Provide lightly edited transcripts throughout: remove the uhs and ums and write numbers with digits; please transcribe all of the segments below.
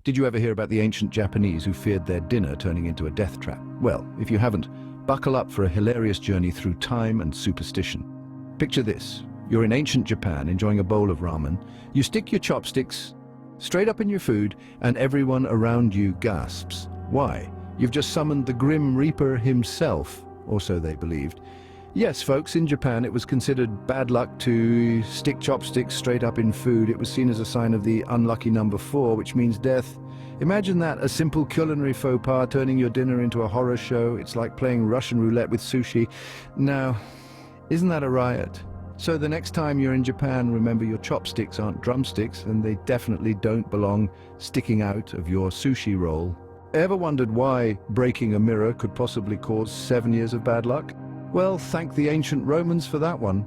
Did you ever hear about the ancient Japanese who feared their dinner turning into a death trap? Well, if you haven't, buckle up for a hilarious journey through time and superstition. Picture this. You're in ancient Japan enjoying a bowl of ramen. You stick your chopsticks straight up in your food and everyone around you gasps. Why? You've just summoned the Grim Reaper himself, or so they believed. Yes, folks, in Japan it was considered bad luck to stick chopsticks straight up in food. It was seen as a sign of the unlucky number 4, which means death. Imagine that, a simple culinary faux pas turning your dinner into a horror show. It's like playing Russian roulette with sushi. Now, isn't that a riot? So the next time you're in Japan, remember your chopsticks aren't drumsticks, and they definitely don't belong sticking out of your sushi roll. Ever wondered why breaking a mirror could possibly cause 7 years of bad luck? Well, thank the ancient Romans for that one.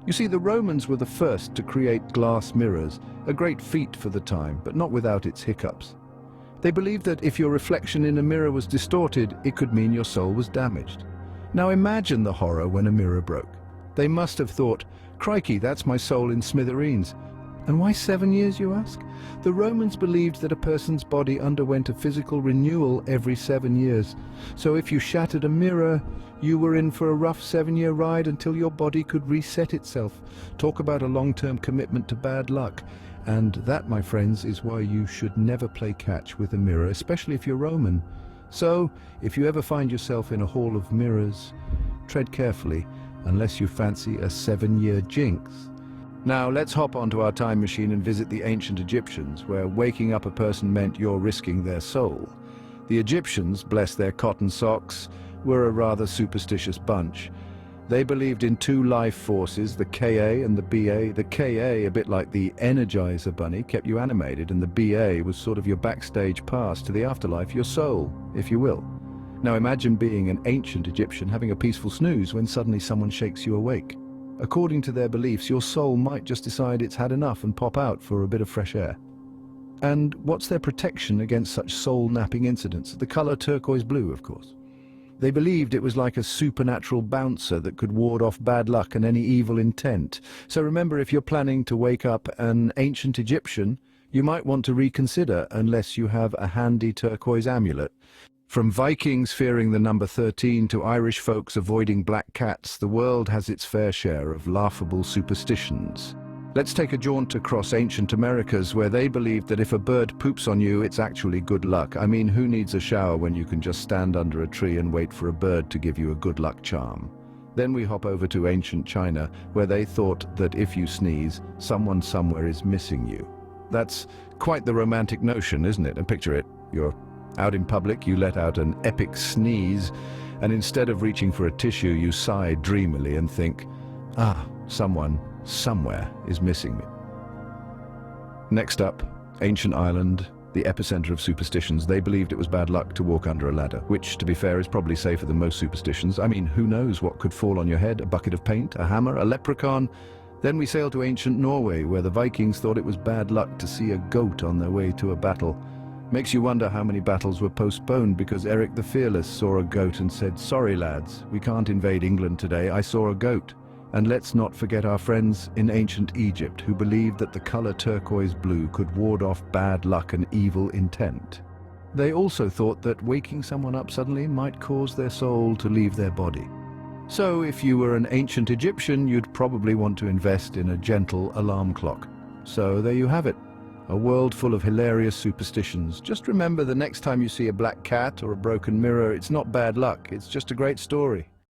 You see, the Romans were the first to create glass mirrors, a great feat for the time, but not without its hiccups. They believed that if your reflection in a mirror was distorted, it could mean your soul was damaged. Now imagine the horror when a mirror broke. They must have thought, crikey, that's my soul in smithereens. And why 7 years, you ask? The Romans believed that a person's body underwent a physical renewal every 7 years. So if you shattered a mirror, you were in for a rough 7-year ride until your body could reset itself. Talk about a long-term commitment to bad luck. And that, my friends, is why you should never play catch with a mirror, especially if you're Roman. So, if you ever find yourself in a hall of mirrors, tread carefully, unless you fancy a 7-year jinx. Now let's hop onto our time machine and visit the ancient Egyptians, where waking up a person meant you're risking their soul. The Egyptians, bless their cotton socks, were a rather superstitious bunch. They believed in 2 life forces, the Ka and the Ba. The Ka, a bit like the Energizer Bunny, kept you animated, and the Ba was sort of your backstage pass to the afterlife, your soul, if you will. Now imagine being an ancient Egyptian having a peaceful snooze when suddenly someone shakes you awake. According to their beliefs, your soul might just decide it's had enough and pop out for a bit of fresh air. And what's their protection against such soul-napping incidents? The color turquoise blue, of course. They believed it was like a supernatural bouncer that could ward off bad luck and any evil intent. So remember, if you're planning to wake up an ancient Egyptian, you might want to reconsider unless you have a handy turquoise amulet. From Vikings fearing the number 13 to Irish folks avoiding black cats, the world has its fair share of laughable superstitions. Let's take a jaunt across ancient Americas, where they believed that if a bird poops on you, it's actually good luck. I mean, who needs a shower when you can just stand under a tree and wait for a bird to give you a good luck charm? Then we hop over to ancient China, where they thought that if you sneeze, someone somewhere is missing you. That's quite the romantic notion, isn't it? And picture it, you're out in public, you let out an epic sneeze, and instead of reaching for a tissue, you sigh dreamily and think, someone, somewhere is missing me. Next up, ancient Ireland, the epicenter of superstitions. They believed it was bad luck to walk under a ladder, which, to be fair, is probably safer than most superstitions. I mean, who knows what could fall on your head? A bucket of paint, a hammer, a leprechaun? Then we sail to ancient Norway, where the Vikings thought it was bad luck to see a goat on their way to a battle. Makes you wonder how many battles were postponed because Eric the Fearless saw a goat and said, "Sorry lads, we can't invade England today, I saw a goat." And let's not forget our friends in ancient Egypt who believed that the color turquoise blue could ward off bad luck and evil intent. They also thought that waking someone up suddenly might cause their soul to leave their body. So if you were an ancient Egyptian, you'd probably want to invest in a gentle alarm clock. So there you have it. A world full of hilarious superstitions. Just remember, the next time you see a black cat or a broken mirror, it's not bad luck, it's just a great story.